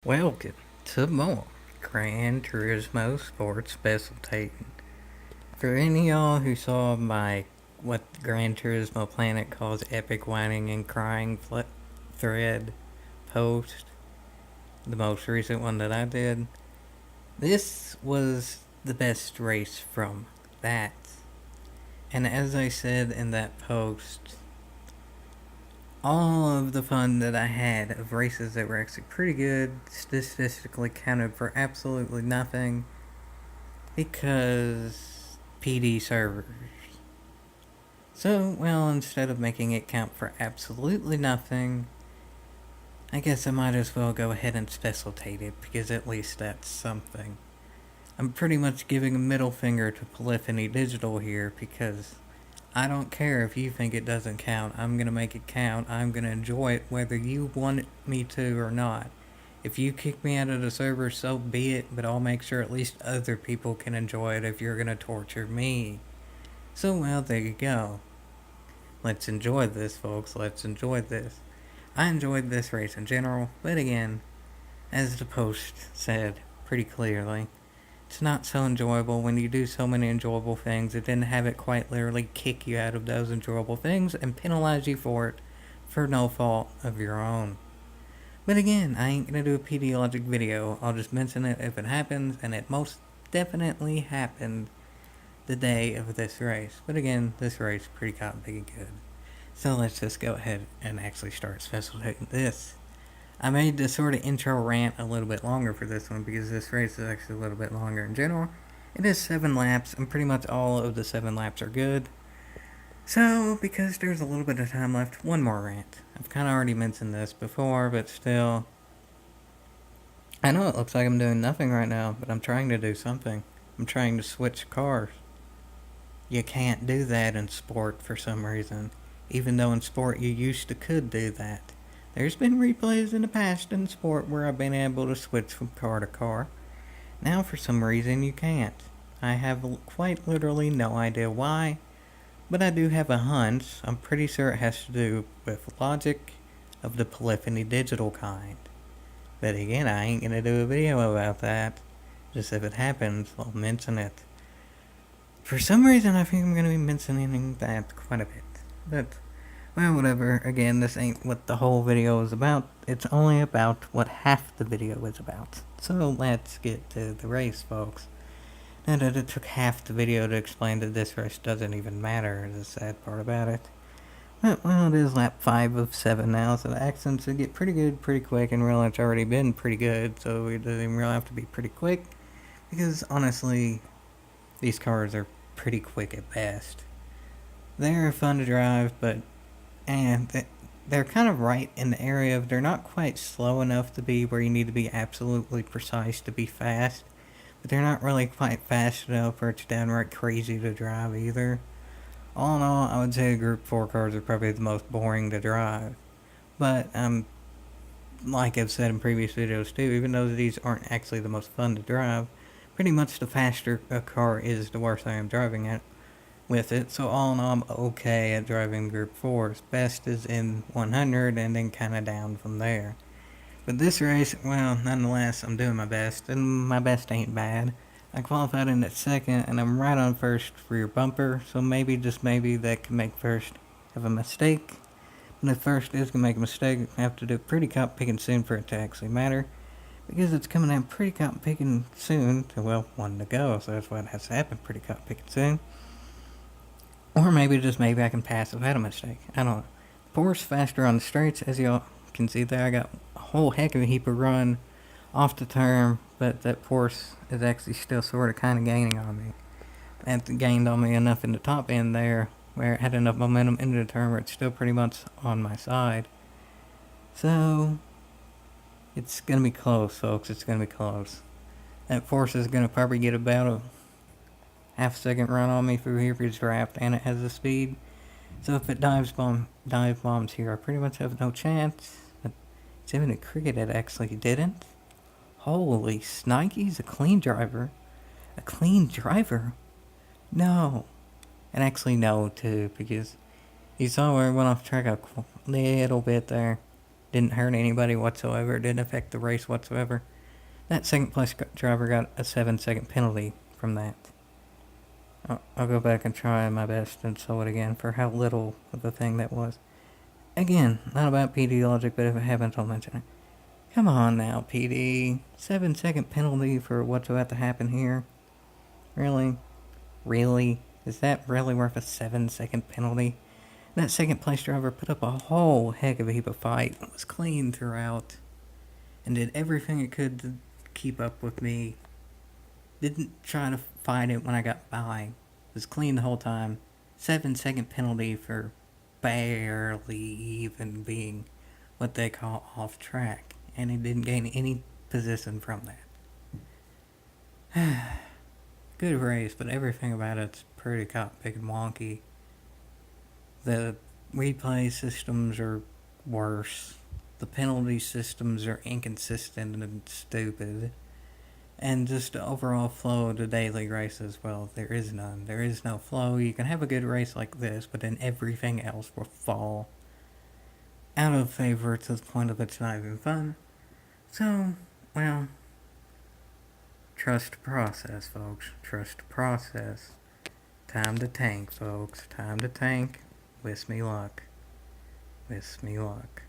Welcome to more Gran Turismo Sports Specialtatin. For any of y'all who saw my what Gran Turismo Planet calls epic whining and crying thread post, the most recent one that I did, this was the best race from that. And as I said in that post, all of the fun that I had of races that were actually pretty good statistically counted for absolutely nothing because PD servers. So, well, instead of making it count for absolutely nothing, I guess I might as well go ahead and specialtate it because at least that's something. I'm pretty much giving a middle finger to Polyphony Digital here because I don't care if you think it doesn't count. I'm going to make it count. I'm going to enjoy it whether you want me to or not. If you kick me out of the server, so be it, but I'll make sure at least other people can enjoy it if you're going to torture me. So, well, there you go. Let's enjoy this, folks. Let's enjoy this. I enjoyed this race in general, but again, as the post said pretty clearly, it's not so enjoyable when you do so many enjoyable things and then have it quite literally kick you out of those enjoyable things and penalize you for it for no fault of your own. But again, I ain't gonna do a PD Logic video. I'll just mention it if it happens, and it most definitely happened the day of this race. But again, this race pretty cotton picking good. So let's just go ahead and actually start specialtating this. I made the sort of intro rant a little bit longer for this one because this race is actually a little bit longer in general. It is 7 laps, and pretty much all of the 7 laps are good. So, because there's a little bit of time left, one more rant. I've kind of already mentioned this before, but still. I know it looks like I'm doing nothing right now, but I'm trying to do something. I'm trying to switch cars. You can't do that in sport for some reason, even though in sport you used to could do that. There's been replays in the past in sport where I've been able to switch from car to car. Now for some reason you can't. I have quite literally no idea why, but I do have a hunch. I'm pretty sure it has to do with logic of the Polyphony Digital kind. But again, I ain't gonna do a video about that. Just if it happens, I'll mention it. For some reason I think I'm gonna be mentioning that quite a bit. But well, whatever. Again, this ain't what the whole video is about. It's only about what half the video is about. So let's get to the race, folks. Now that it took half the video to explain that this race doesn't even matter, is the sad part about it. But, well, it is lap 5 of 7 now, so the accidents would get pretty good pretty quick, and really it's already been pretty good, so it doesn't even really have to be pretty quick. Because, honestly, these cars are pretty quick at best. They're fun to drive, but and they're kind of right in the area of they're not quite slow enough to be where you need to be absolutely precise to be fast, but they're not really quite fast enough where it's downright crazy to drive either. All in all, I would say Group 4 cars are probably the most boring to drive. But, like I've said in previous videos too, even though these aren't actually the most fun to drive, pretty much the faster a car is, the worse I am driving it. With it, so all in all, I'm okay at driving Group 4s. Best is in 100 and then kind of down from there. But this race, well, nonetheless, I'm doing my best, and my best ain't bad. I qualified in at second, and I'm right on first rear bumper, so maybe, just maybe, that could make first have a mistake. And if first is going to make a mistake, I have to do pretty cotton picking soon for it to actually matter. Because it's coming out pretty cotton picking soon to, well, 1 to go, so that's why it has to happen pretty cotton picking soon. Or maybe, just maybe, I can pass without a mistake. I don't know. Porsche faster on the straights, as y'all can see there. I got a whole heck of a heap of run off the turn, but that Porsche is actually still sort of kind of gaining on me. It gained on me enough in the top end there, where it had enough momentum into the turn where it's still pretty much on my side. So, it's going to be close, folks. It's going to be close. That Porsche is going to probably get about a half-second run on me through here if it's wrapped and it has the speed. So if it dive bombs here, I pretty much have no chance. But it's even a cricket it actually didn't. Holy snikes, a clean driver. A clean driver? No. And actually no too, because you saw where it went off track a little bit there. Didn't hurt anybody whatsoever. Didn't affect the race whatsoever. That second place driver got a 7-second penalty from that. I'll go back and try my best and slow it again for how little of a thing that was. Again, not about PD logic, but if it happens, I'll mention it. Come on now, PD. 7-second penalty for what's about to happen here. Really? Really? Is that really worth a 7-second penalty? That second place driver put up a whole heck of a heap of fight. Was clean throughout. And did everything it could to keep up with me. Didn't try to fight it when I got by. Was clean the whole time. 7-second penalty for barely even being what they call off track. And he didn't gain any position from that. Good race, but everything about it's pretty big and wonky. The replay systems are worse. The penalty systems are inconsistent and stupid. And just the overall flow of the daily race as well. There is none. There is no flow. You can have a good race like this, but then everything else will fall out of favor to the point of it's not even fun. So, well, trust the process, folks. Trust the process. Time to tank, folks. Time to tank. Wish me luck. Wish me luck.